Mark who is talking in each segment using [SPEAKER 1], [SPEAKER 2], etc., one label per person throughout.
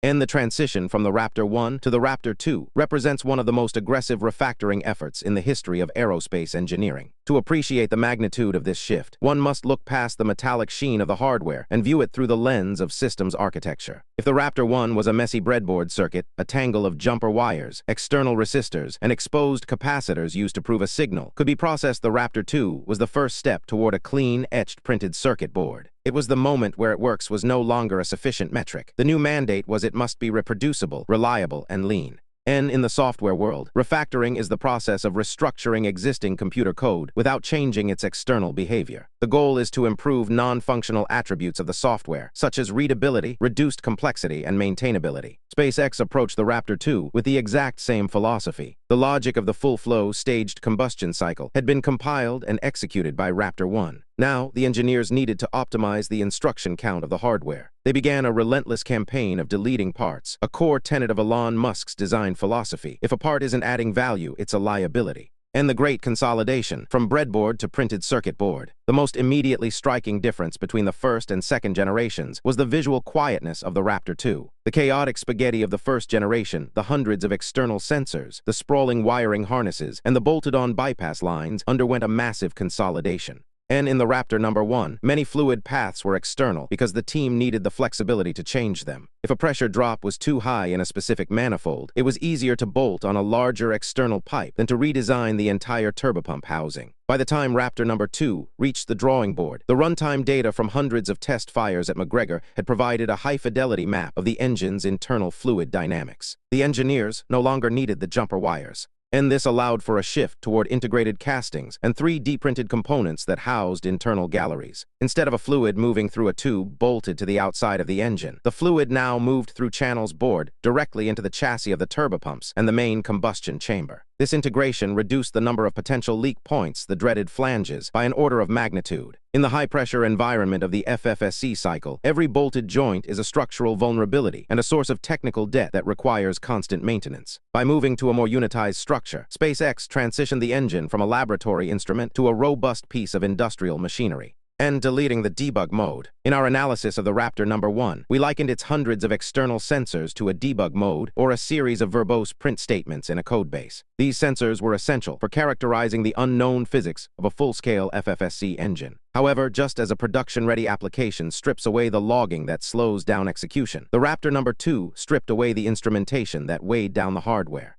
[SPEAKER 1] And the transition from the Raptor 1 to the Raptor 2 represents one of the most aggressive refactoring efforts in the history of aerospace engineering. To appreciate the magnitude of this shift, one must look past the metallic sheen of the hardware and view it through the lens of systems architecture. If the Raptor 1 was a messy breadboard circuit, a tangle of jumper wires, external resistors, and exposed capacitors used to prove a signal could be processed, the Raptor 2 was the first step toward a clean, etched printed circuit board. It was the moment where it works was no longer a sufficient metric. The new mandate was it must be reproducible, reliable, and lean. And in the software world, refactoring is the process of restructuring existing computer code without changing its external behavior. The goal is to improve non-functional attributes of the software, such as readability, reduced complexity, and maintainability. SpaceX approached the Raptor 2 with the exact same philosophy. The logic of the full-flow, staged combustion cycle had been compiled and executed by Raptor 1. Now, the engineers needed to optimize the instruction count of the hardware. They began a relentless campaign of deleting parts, a core tenet of Elon Musk's design philosophy. If a part isn't adding value, it's a liability. And the great consolidation, from breadboard to printed circuit board. The most immediately striking difference between the first and second generations was the visual quietness of the Raptor 2. The chaotic spaghetti of the first generation, the hundreds of external sensors, the sprawling wiring harnesses, and the bolted-on bypass lines underwent a massive consolidation. And in the Raptor number 1, many fluid paths were external because the team needed the flexibility to change them. If a pressure drop was too high in a specific manifold, it was easier to bolt on a larger external pipe than to redesign the entire turbopump housing. By the time Raptor number 2 reached the drawing board, the runtime data from hundreds of test fires at McGregor had provided a high-fidelity map of the engine's internal fluid dynamics. The engineers no longer needed the jumper wires. And this allowed for a shift toward integrated castings and 3D printed components that housed internal galleries. Instead of a fluid moving through a tube bolted to the outside of the engine, the fluid now moved through channels bored directly into the chassis of the turbopumps and the main combustion chamber. This integration reduced the number of potential leak points, the dreaded flanges, by an order of magnitude. In the high-pressure environment of the FFSC cycle, every bolted joint is a structural vulnerability and a source of technical debt that requires constant maintenance. By moving to a more unitized structure, SpaceX transitioned the engine from a laboratory instrument to a robust piece of industrial machinery. And deleting the debug mode. In our analysis of the Raptor number 1, we likened its hundreds of external sensors to a debug mode or a series of verbose print statements in a codebase. These sensors were essential for characterizing the unknown physics of a full-scale FFSC engine. However, just as a production-ready application strips away the logging that slows down execution, the Raptor number 2 stripped away the instrumentation that weighed down the hardware.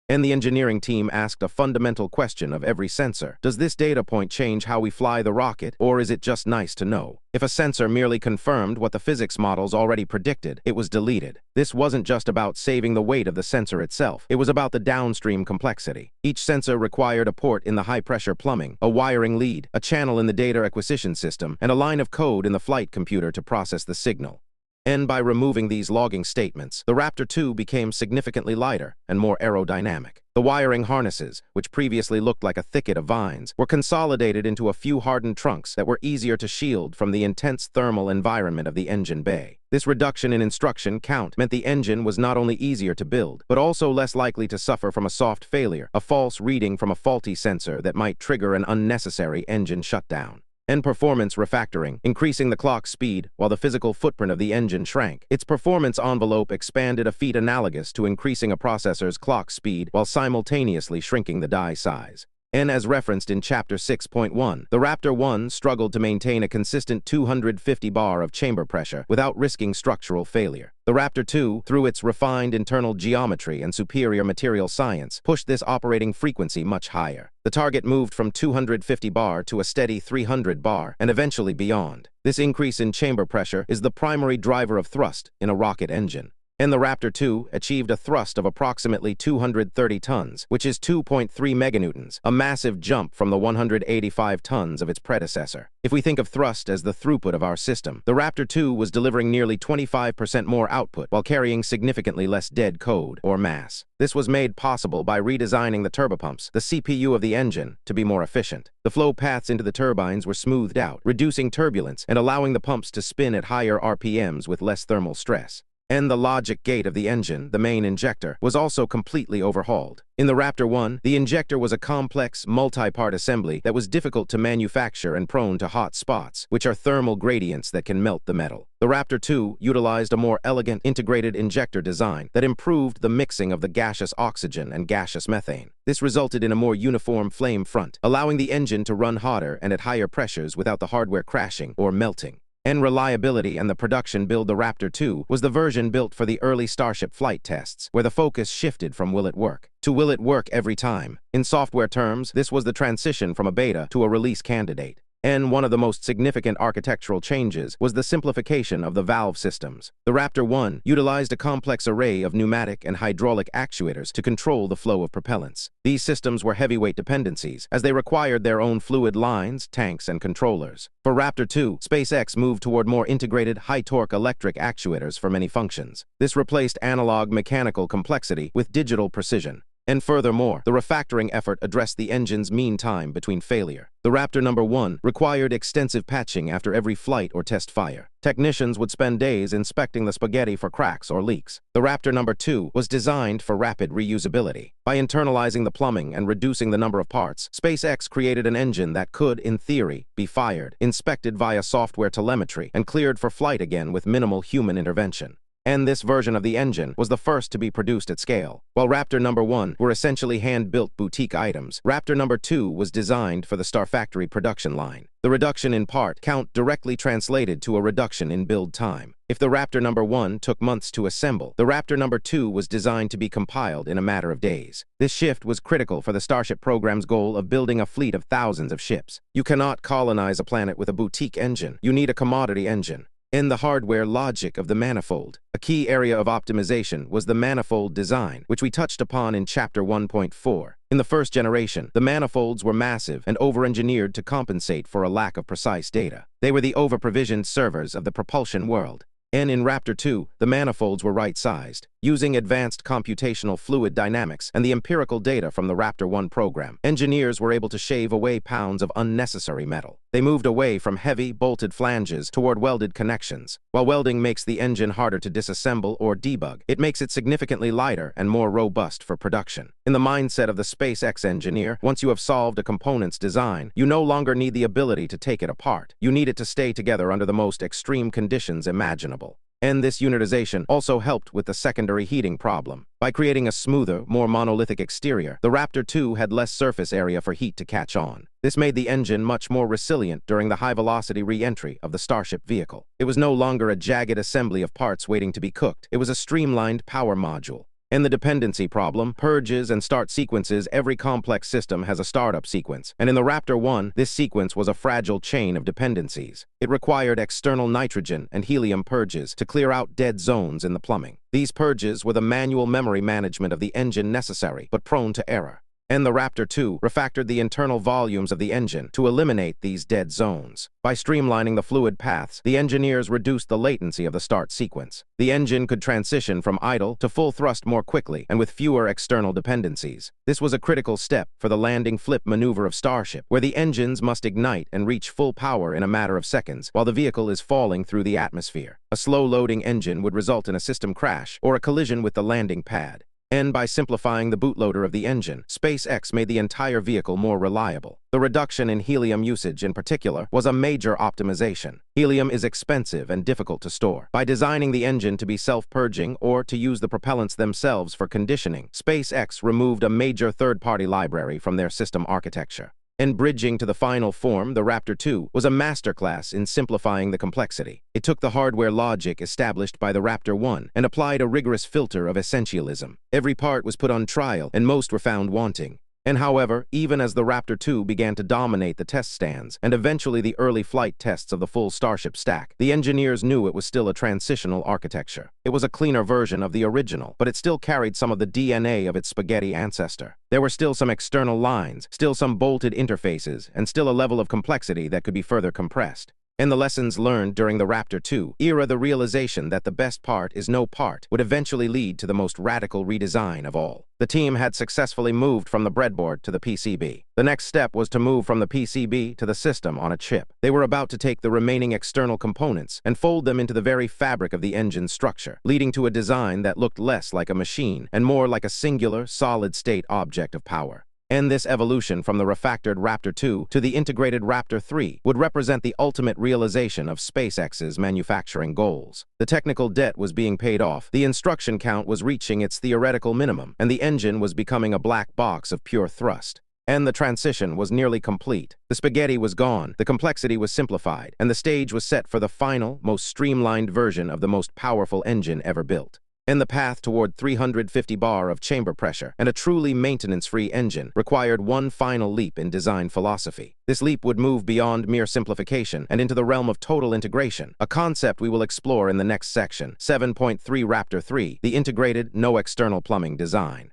[SPEAKER 1] And the engineering team asked a fundamental question of every sensor. Does this data point change how we fly the rocket, or is it just nice to know? If a sensor merely confirmed what the physics models already predicted, it was deleted. This wasn't just about saving the weight of the sensor itself. It was about the downstream complexity. Each sensor required a port in the high-pressure plumbing, a wiring lead, a channel in the data acquisition system, and a line of code in the flight computer to process the signal. And by removing these logging statements, the Raptor 2 became significantly lighter and more aerodynamic. The wiring harnesses, which previously looked like a thicket of vines, were consolidated into a few hardened trunks that were easier to shield from the intense thermal environment of the engine bay. This reduction in instruction count meant the engine was not only easier to build, but also less likely to suffer from a soft failure, a false reading from a faulty sensor that might trigger an unnecessary engine shutdown. And performance refactoring, increasing the clock speed while the physical footprint of the engine shrank. Its performance envelope expanded, a feat analogous to increasing a processor's clock speed while simultaneously shrinking the die size. And as referenced in Chapter 6.1, the Raptor 1 struggled to maintain a consistent 250 bar of chamber pressure without risking structural failure. The Raptor 2, through its refined internal geometry and superior material science, pushed this operating frequency much higher. The target moved from 250 bar to a steady 300 bar, and eventually beyond. This increase in chamber pressure is the primary driver of thrust in a rocket engine. And the Raptor 2 achieved a thrust of approximately 230 tons, which is 2.3 meganewtons, a massive jump from the 185 tons of its predecessor. If we think of thrust as the throughput of our system, the Raptor 2 was delivering nearly 25% more output while carrying significantly less dead code or mass. This was made possible by redesigning the turbopumps, the CPU of the engine, to be more efficient. The flow paths into the turbines were smoothed out, reducing turbulence and allowing the pumps to spin at higher RPMs with less thermal stress. And the logic gate of the engine, the main injector, was also completely overhauled. In the Raptor 1, the injector was a complex, multi-part assembly that was difficult to manufacture and prone to hot spots, which are thermal gradients that can melt the metal. The Raptor 2 utilized a more elegant, integrated injector design that improved the mixing of the gaseous oxygen and gaseous methane. This resulted in a more uniform flame front, allowing the engine to run hotter and at higher pressures without the hardware crashing or melting. And reliability and the production build the Raptor 2 was the version built for the early Starship flight tests, where the focus shifted from will it work to will it work every time. In software terms, this was the transition from a beta to a release candidate. And one of the most significant architectural changes was the simplification of the valve systems. The Raptor 1 utilized a complex array of pneumatic and hydraulic actuators to control the flow of propellants. These systems were heavyweight dependencies, as they required their own fluid lines, tanks, and controllers. For Raptor 2, SpaceX moved toward more integrated, high-torque electric actuators for many functions. This replaced analog mechanical complexity with digital precision. And furthermore, the refactoring effort addressed the engine's mean time between failure. The Raptor No. 1 required extensive patching after every flight or test fire. Technicians would spend days inspecting the spaghetti for cracks or leaks. The Raptor No. 2 was designed for rapid reusability. By internalizing the plumbing and reducing the number of parts, SpaceX created an engine that could, in theory, be fired, inspected via software telemetry, and cleared for flight again with minimal human intervention. And this version of the engine was the first to be produced at scale. While Raptor No. 1 were essentially hand-built boutique items, Raptor No. 2 was designed for the Star Factory production line. The reduction in part count directly translated to a reduction in build time. If the Raptor No. 1 took months to assemble, the Raptor No. 2 was designed to be compiled in a matter of days. This shift was critical for the Starship program's goal of building a fleet of thousands of ships. You cannot colonize a planet with a boutique engine. You need a commodity engine. In the hardware logic of the manifold, a key area of optimization was the manifold design, which we touched upon in Chapter 1.4. In the first generation, the manifolds were massive and over-engineered to compensate for a lack of precise data. They were the over-provisioned servers of the propulsion world. And in Raptor 2, the manifolds were right-sized. Using advanced computational fluid dynamics and the empirical data from the Raptor 1 program, engineers were able to shave away pounds of unnecessary metal. They moved away from heavy, bolted flanges toward welded connections. While welding makes the engine harder to disassemble or debug, it makes it significantly lighter and more robust for production. In the mindset of the SpaceX engineer, once you have solved a component's design, you no longer need the ability to take it apart. You need it to stay together under the most extreme conditions imaginable. And this unitization also helped with the secondary heating problem. By creating a smoother, more monolithic exterior, the Raptor 2 had less surface area for heat to catch on. This made the engine much more resilient during the high-velocity re-entry of the Starship vehicle. It was no longer a jagged assembly of parts waiting to be cooked. It was a streamlined power module. In the dependency problem, purges and start sequences, every complex system has a startup sequence. And in the Raptor 1, this sequence was a fragile chain of dependencies. It required external nitrogen and helium purges to clear out dead zones in the plumbing. These purges were the manual memory management of the engine necessary, but prone to error. And the Raptor 2 refactored the internal volumes of the engine to eliminate these dead zones. By streamlining the fluid paths, the engineers reduced the latency of the start sequence. The engine could transition from idle to full thrust more quickly and with fewer external dependencies. This was a critical step for the landing flip maneuver of Starship, where the engines must ignite and reach full power in a matter of seconds while the vehicle is falling through the atmosphere. A slow-loading engine would result in a system crash or a collision with the landing pad. And by simplifying the bootloader of the engine, SpaceX made the entire vehicle more reliable. The reduction in helium usage in particular was a major optimization. Helium is expensive and difficult to store. By designing the engine to be self-purging or to use the propellants themselves for conditioning, SpaceX removed a major third-party library from their system architecture. And bridging to the final form, the Raptor 2 was a masterclass in simplifying the complexity. It took the hardware logic established by the Raptor 1 and applied a rigorous filter of essentialism. Every part was put on trial, and most were found wanting. And however, even as the Raptor 2 began to dominate the test stands and eventually the early flight tests of the full Starship stack, the engineers knew it was still a transitional architecture. It was a cleaner version of the original, but it still carried some of the DNA of its spaghetti ancestor. There were still some external lines, still some bolted interfaces, and still a level of complexity that could be further compressed. In the lessons learned during the Raptor 2 era, the realization that the best part is no part would eventually lead to the most radical redesign of all. The team had successfully moved from the breadboard to the PCB. The next step was to move from the PCB to the system on a chip. They were about to take the remaining external components and fold them into the very fabric of the engine's structure, leading to a design that looked less like a machine and more like a singular, solid-state object of power. And this evolution from the refactored Raptor 2 to the integrated Raptor 3 would represent the ultimate realization of SpaceX's manufacturing goals. The technical debt was being paid off, the instruction count was reaching its theoretical minimum, and the engine was becoming a black box of pure thrust. And the transition was nearly complete. The spaghetti was gone, the complexity was simplified, and the stage was set for the final, most streamlined version of the most powerful engine ever built. And the path toward 350 bar of chamber pressure and a truly maintenance-free engine required one final leap in design philosophy. This leap would move beyond mere simplification and into the realm of total integration, a concept we will explore in the next section, 7.3 Raptor 3, the integrated, no external plumbing design.